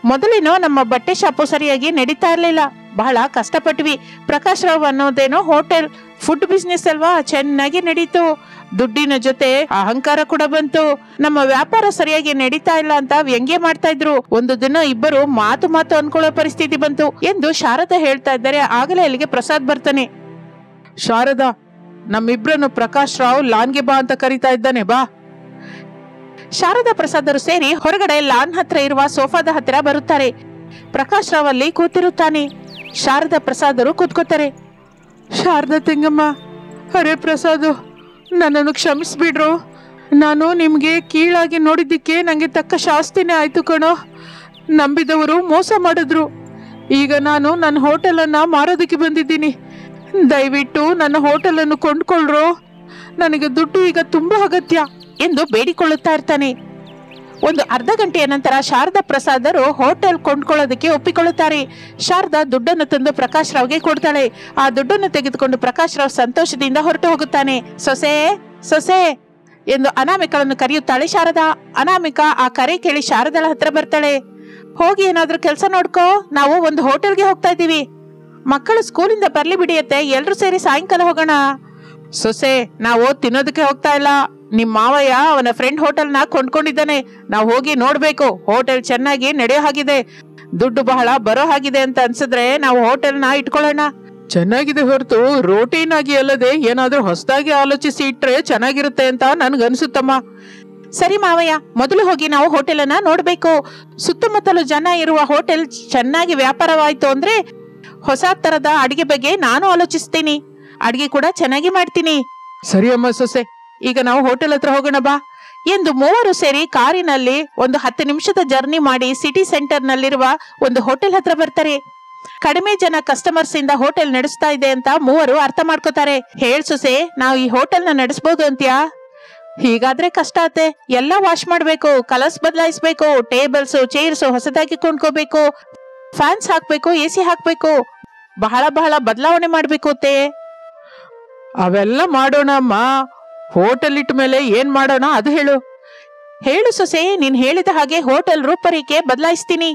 ಮೊದಲಿನೋ ನಮ್ಮ ಬಟ್ಟೆ ಶಾಪು ಸರಿಯಾಗಿ ನಡೀತಾ ಇರ್ಲಿಲ್ಲ, ಬಹಳ ಕಷ್ಟಪಟ್ವಿ. ಪ್ರಕಾಶ್ ರಾವ್ ಅನ್ನೋದೇನೋ ಹೋಟೆಲ್ ಫುಡ್ ಬಿಸ್ನೆಸ್ ಅಲ್ವಾ, ಚೆನ್ನಾಗಿ ನಡೀತು. ದುಡ್ಡಿನ ಜೊತೆ ಅಹಂಕಾರ ಕೂಡ ಬಂತು. ನಮ್ಮ ವ್ಯಾಪಾರ ಸರಿಯಾಗಿ ನಡೀತಾ ಇಲ್ಲ ಅಂತ ವ್ಯಂಗ್ಯ ಮಾಡ್ತಾ ಇದ್ರು. ಒಂದು ದಿನ ಇಬ್ಬರು ಮಾತು ಅನ್ಕೊಳ್ಳೋ ಪರಿಸ್ಥಿತಿ ಬಂತು ಎಂದು ಶಾರದಾ ಹೇಳ್ತಾ ಇದ್ದಾರೆ. ಆಗಲೇ ಅಲ್ಲಿಗೆ ಪ್ರಸಾದ್ ಬರ್ತಾನೆ. ಶಾರದಾ, ನಮ್ಮಿಬ್ರನ್ನು ಪ್ರಕಾಶ್ ರಾವ್ ಲಾನ್ಗೆ ಬಾ ಅಂತ ಕರೀತಾ ಇದ್ದಾನೆ, ಬಾ. ಶಾರದಾ ಪ್ರಸಾದರು ಸೇರಿ ಹೊರಗಡೆ ಲಾನ್ ಹತ್ರ ಇರುವ ಸೋಫಾದ ಹತ್ತಿರ ಬರುತ್ತಾರೆ. ಪ್ರಕಾಶ್ ರಾವ್ ಅಲ್ಲಿ ಕೂತಿರುತ್ತಾನೆ. ಶಾರದಾ ಪ್ರಸಾದರು ಕೂತ್ಕೋತಾರೆ. ಶಾರದಾ ತಂಗಮ್ಮ, ಅರೆ ಪ್ರಸಾದು, ನನ್ನನ್ನು ಕ್ಷಮಿಸ್ಬಿಡ್ರು. ನಾನು ನಿಮ್ಗೆ ಕೀಳಾಗಿ ನೋಡಿದ್ದಕ್ಕೆ ನಂಗೆ ತಕ್ಕ ಶಾಸ್ತಿನೇ ಆಯ್ತು ಕಣೋ. ನಂಬಿದವರು ಮೋಸ ಮಾಡಿದ್ರು. ಈಗ ನಾನು ನನ್ನ ಹೋಟೆಲನ್ನು ಮಾರೋದಕ್ಕೆ ಬಂದಿದ್ದೀನಿ. ದಯವಿಟ್ಟು ನನ್ನ ಹೋಟೆಲನ್ನು ಕೊಂಡ್ಕೊಳ್ರು. ನನಗೆ ದುಡ್ಡು ಈಗ ತುಂಬಾ ಅಗತ್ಯ ಎಂದು ಬೇಡಿಕೊಳ್ಳುತ್ತಾ ಇರ್ತಾನೆ. ಒಂದು ಅರ್ಧ ಗಂಟೆಯ ನಂತರ ಶಾರದಾ ಪ್ರಸಾದರು ಹೋಟೆಲ್ ಕೊಂಡ್ಕೊಳ್ಳೋದಕ್ಕೆ ಒಪ್ಪಿಕೊಳ್ಳುತ್ತಾರೆ. ಶಾರದಾ ದುಡ್ಡನ್ನು ತಂದು ಪ್ರಕಾಶ್ ರಾವ್ಗೆ ಕೊಡ್ತಾಳೆ. ಆ ದುಡ್ಡನ್ನು ತೆಗೆದುಕೊಂಡು ಪ್ರಕಾಶ್ ರಾವ್ ಸಂತೋಷದಿಂದ ಹೊರಟು ಹೋಗುತ್ತಾನೆ. ಸೊಸೆ ಸೊಸೆ ಎಂದು ಅನಾಮಿಕಳನ್ನು ಕರೆಯುತ್ತಾಳೆ ಶಾರದಾ. ಅನಾಮಿಕಾ ಆ ಕರೆ ಕೇಳಿ ಶಾರದಳ ಹತ್ರ ಬರ್ತಾಳೆ. ಹೋಗಿ ಏನಾದ್ರೂ ಕೆಲಸ ನೋಡ್ಕೋ, ನಾವು ಒಂದು ಹೋಟೆಲ್ಗೆ ಹೋಗ್ತಾ ಇದ್ದೀವಿ. ಮಕ್ಕಳು ಸ್ಕೂಲಿಂದ ಬರ್ಲಿ ಬಿಡಿಯತ್ತೆ, ಎಲ್ರು ಸೇರಿ ಸಾಯಂಕಾಲ ಹೋಗೋಣ. ಸೊಸೆ, ನಾವು ತಿನ್ನೋದಕ್ಕೆ ಹೋಗ್ತಾ ಇಲ್ಲ. ನಿಮ್ ಮಾವಯ್ಯ ಅವನ ಫ್ರೆಂಡ್ ಹೋಟೆಲ್ನ ಕೊಂಡ್ಕೊಂಡಿದ್ದಾನೆ. ನಾವು ಹೋಗಿ ನೋಡ್ಬೇಕು. ಹೋಟೆಲ್ ಚೆನ್ನಾಗಿ ನಡೆಯೋ ಹಾಗಿದೆ, ದುಡ್ಡು ಬಹಳ ಬರೋ ಹಾಗಿದೆ ಅಂತ ಅನ್ಸಿದ್ರೆ ನಾವು ಹೋಟೆಲ್ನ ಇಟ್ಕೊಳ್ಳೋಣ. ಚೆನ್ನಾಗಿದೆ ಹೊರತು ರೋಟೀನ್ ಆಗಿ ಅಲ್ಲದೆ ಏನಾದ್ರೂ ಹೊಸದಾಗಿ ಆಲೋಚಿಸಿ ಇಟ್ರೆ ಚೆನ್ನಾಗಿರುತ್ತೆ ಅಂತ ನನ್ಗನ್ಸುತ್ತಮ್ಮ. ಸರಿ ಮಾವಯ್ಯ, ಮೊದಲು ಹೋಗಿ ನಾವು ಹೋಟೆಲ್ ಅನ್ನ ನೋಡ್ಬೇಕು. ಸುತ್ತಮುತ್ತಲು ಜನ ಇರುವ ಹೋಟೆಲ್ ಚೆನ್ನಾಗಿ ವ್ಯಾಪಾರವಾಯ್ತು ಅಂದ್ರೆ ಹೊಸ ತರದ ಅಡಿಗೆ ಬಗ್ಗೆ ನಾನು ಆಲೋಚಿಸ್ತೀನಿ. ಅಡಿಗೆ ಕೂಡ ಚೆನ್ನಾಗಿ ಮಾಡ್ತೀನಿ. ಸರಿ ಅಮ್ಮ ಸೊಸೆ, ಈಗ ನಾವು ಹೋಟೆಲ್ ಹತ್ರ ಹೋಗೋಣ ಬಾ ಎಂದು ಮೂವರು ಸೇರಿ ಕಾರಿನಲ್ಲಿ ಒಂದು 10 ನಿಮಿಷದ ಜರ್ನಿ ಮಾಡಿ ಸಿಟಿ ಸೆಂಟರ್ ನಲ್ಲಿರುವ ಒಂದು ಹೋಟೆಲ್ ಹತ್ರ ಬರ್ತಾರೆ. ಕಡಿಮೆ ಜನ ಕಸ್ಟಮರ್ಸ್ ಇಂದ ಹೋಟೆಲ್ ನಡೆಸ್ತಾ ಇದೆ ಅಂತ ಮೂವರು ಅರ್ಥ ಮಾಡ್ಕೋತಾರೆ. ಹೇಳ್ ಸೊಸೆ, ನಾವು ಈ ಹೋಟೆಲ್ ನ ನಡೆಸಬಹುದು ಅಂತ್ಯಾ? ಹೀಗಾದ್ರೆ ಕಷ್ಟ ಆತೆ. ಎಲ್ಲ ವಾಶ್ ಮಾಡ್ಬೇಕು, ಕಲರ್ಸ್ ಬದಲಾಯಿಸ್ಬೇಕು, ಟೇಬಲ್ಸ್ ಚೇರ್ಸ್ ಹೊಸದಾಗಿ ಕೊಂಡ್ಕೋಬೇಕು, ಫ್ಯಾನ್ಸ್ ಹಾಕ್ಬೇಕು, AC ಹಾಕ್ಬೇಕು, ಬಹಳ ಬಹಳ ಬದಲಾವಣೆ ಮಾಡ್ಬೇಕು ಅತ್ತೆ. ಅವೆಲ್ಲ ಮಾಡೋಣ ಅಮ್ಮ. ಹೋಟೆಲ್ ಇಟ್ಟ ಮೇಲೆ ಏನ್ ಮಾಡೋಣ ಅದು ಹೇಳು. ಹೇಳು ಸೊಸೆ, ನೀನ್ ಹೇಳಿದ ಹಾಗೆ ಹೋಟೆಲ್ ರೂಪರೇಖೆ ಬದಲಾಯಿಸ್ತೀನಿ.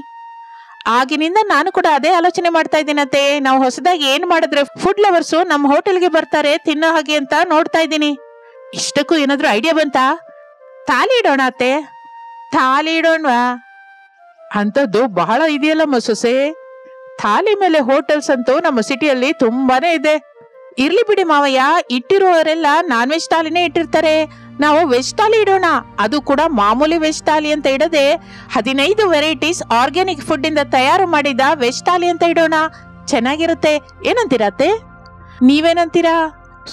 ಆಗಿನಿಂದ ನಾನು ಕೂಡ ಅದೇ ಆಲೋಚನೆ ಮಾಡ್ತಾ ಇದ್ದೀನತ್ತೆ. ನಾವು ಹೊಸದಾಗಿ ಏನ್ ಮಾಡಿದ್ರೆ ಫುಡ್ ಲವರ್ಸು ನಮ್ಮ ಹೋಟೆಲ್ಗೆ ಬರ್ತಾರೆ ತಿನ್ನೋ ಹಾಗೆ ಅಂತ ನೋಡ್ತಾ ಇದ್ದೀನಿ. ಇಷ್ಟಕ್ಕೂ ಏನಾದ್ರೂ ಐಡಿಯಾ ಬಂತಾ? ತಾಲಿ ಇಡೋಣ ಅತ್ತೆ. ತಾಲಿ ಇಡೋಣವಾ? ಅಂತದ್ದು ಬಹಳ ಇದೆಯಲ್ಲಮ್ಮ ಸೊಸೆ. ಥಾಲಿ ಮೇಲೆ ಹೋಟೆಲ್ಸ್ ಅಂತೂ ನಮ್ಮ ಸಿಟಿಯಲ್ಲಿ ತುಂಬಾನೇ ಇದೆ. ಇರ್ಲಿ ಬಿಡಿ ಮಾವಯ್ಯ, ಇಟ್ಟಿರುವವರೆಲ್ಲ ನಾನ್ ವೆಜ್ ಥಾಲಿನೇ ಇಟ್ಟಿರ್ತಾರೆ. ನಾವು ವೆಜ್ ಥಾಲಿ ಇಡೋಣ. ಅದು ಕೂಡ ಮಾಮೂಲಿ ವೆಜ್ ಥಾಲಿ ಅಂತ ಇಡದೆ 15 ವೆರೈಟೀಸ್ ಆರ್ಗ್ಯಾನಿಕ್ ಫುಡ್ ಇಂದ ತಯಾರು ಮಾಡಿದ ವೆಜ್ ಥಾಲಿ ಅಂತ ಇಡೋಣ. ಚೆನ್ನಾಗಿರುತ್ತೆ. ಏನಂತೀರಾ ಅತ್ತೆ? ನೀವೇನಂತೀರಾ?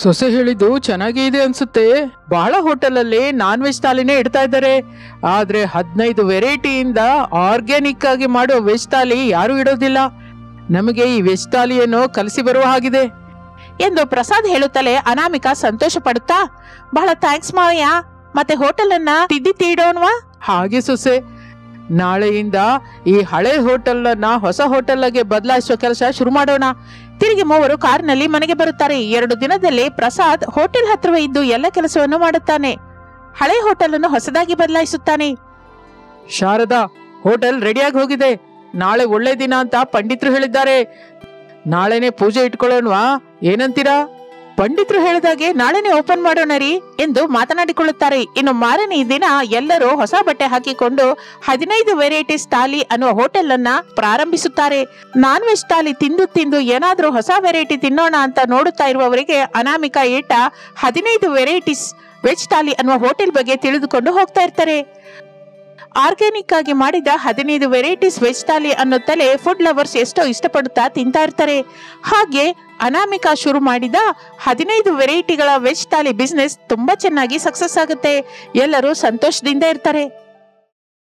ಸೊಸೆ ಹೇಳಿದ್ದು ಚೆನ್ನಾಗಿ ಇದೆ ಅನ್ಸುತ್ತೆ. ಬಹಳ ಹೋಟೆಲ್ ಅಲ್ಲಿ ನಾನ್ ವೆಜ್ ಥಾಲಿನೇ ಇಡ್ತಾ ಇದ್ದಾರೆ. ಆದ್ರೆ 15 ವೆರೈಟಿಯಿಂದ ಆರ್ಗ್ಯಾನಿಕ್ ಆಗಿ ಮಾಡೋ ವೆಜ್ ಥಾಲಿ ಯಾರು ಇಡೋದಿಲ್ಲ. ನಮಗೆ ಈ ವೆಜ್ ಥಾಲಿಯನ್ನು ಕಲಿಸಿ ಬರುವ ಹಾಗಿದೆ ಎಂದು ಪ್ರಸಾದ್ ಹೇಳುತ್ತಲೇ ಅನಾಮಿಕಾ ಸಂತೋಷ ಪಡುತ್ತಾ, ಬಹಳ ಥ್ಯಾಂಕ್ಸ್ ಮಾವಯ್ಯ, ಮತ್ತೆ ಹೋಟೆಲ್ ಅನ್ನ ತಿದ್ದಿ ತೀಡೋಣವಾ? ಹಾಗೆ ಸೊಸೆ, ನಾಳೆಯಿಂದ ಈ ಹಳೆ ಹೋಟೆಲ್ ಅನ್ನ ಹೊಸ ಹೋಟೆಲ್ ಗೆ ಬದಲಾಯಿಸುವ ಕೆಲಸ ಶುರು ಮಾಡೋಣ. ತಿರುಗಿ ಮೂವರು ಕಾರಿನಲ್ಲಿ ಮನೆಗೆ ಬರುತ್ತಾರೆ. 2 ದಿನದಲ್ಲಿ ಪ್ರಸಾದ್ ಹೋಟೆಲ್ ಹತ್ರವೇ ಇದ್ದು ಎಲ್ಲ ಕೆಲಸವನ್ನು ಮಾಡುತ್ತಾನೆ. ಹಳೆ ಹೋಟೆಲ್ ಅನ್ನು ಹೊಸದಾಗಿ ಬದಲಾಯಿಸುತ್ತಾನೆ. ಶಾರದಾ, ಹೋಟೆಲ್ ರೆಡಿಯಾಗಿ ಹೋಗಿದೆ. ನಾಳೆ ಒಳ್ಳೆ ದಿನ ಅಂತ ಪಂಡಿತರು ಹೇಳಿದ್ದಾರೆ. ನಾಳೆನೆ ಪೂಜೆ ಇಟ್ಕೊಳ್ಳೋಣವಾ? ಏನಂತೀರಾ? ಪಂಡಿತರು ಹೇಳಿದಾಗೆ ನಾಳೆನೆ ಓಪನ್ ಮಾಡೋಣ ರೀ ಎಂದು ಮಾತನಾಡಿಕೊಳ್ಳುತ್ತಾರೆ. ಇನ್ನು ಮಾರನೇ ದಿನ ಎಲ್ಲರೂ ಹೊಸ ಬಟ್ಟೆ ಹಾಕಿಕೊಂಡು 15 ವೆರೈಟೀಸ್ ಥಾಲಿ ಅನ್ನುವ ಹೋಟೆಲ್ ಅನ್ನ ಪ್ರಾರಂಭಿಸುತ್ತಾರೆ. ನಾನ್ ವೆಜ್ ಥಾಲಿ ತಿಂದು ತಿಂದು ಏನಾದ್ರೂ ಹೊಸ ವೆರೈಟಿ ತಿನ್ನೋಣ ಅಂತ ನೋಡುತ್ತಾ ಇರುವವರಿಗೆ ಅನಾಮಿಕಾ ಇಟ್ಟ 15 ವೆರೈಟೀಸ್ ವೆಜ್ ಥಾಲಿ ಅನ್ನುವ ಹೋಟೆಲ್ ಬಗ್ಗೆ ತಿಳಿದುಕೊಂಡು ಹೋಗ್ತಾ ಇರ್ತಾರೆ. ಆರ್ಗ್ಯಾನಿಕ್ ಆಗಿ ಮಾಡಿದ 15 ವೆರೈಟೀಸ್ ವೆಜ್ ಥಾಲಿ ಅನ್ನುತ್ತಲೇ ಫುಡ್ ಲವರ್ಸ್ ಎಷ್ಟೋ ಇಷ್ಟಪಡುತ್ತಾ ತಿಂತಾ ಇರ್ತಾರೆ. ಹಾಗೆ ಅನಾಮಿಕಾ ಶುರು ಮಾಡಿದ 15 ವೆರೈಟಿಗಳ ವೆಜ್ ಥಾಲಿ ಬಿಸ್ನೆಸ್ ತುಂಬಾ ಚೆನ್ನಾಗಿ ಸಕ್ಸಸ್ ಆಗುತ್ತೆ. ಎಲ್ಲರೂ ಸಂತೋಷದಿಂದ ಇರ್ತಾರೆ.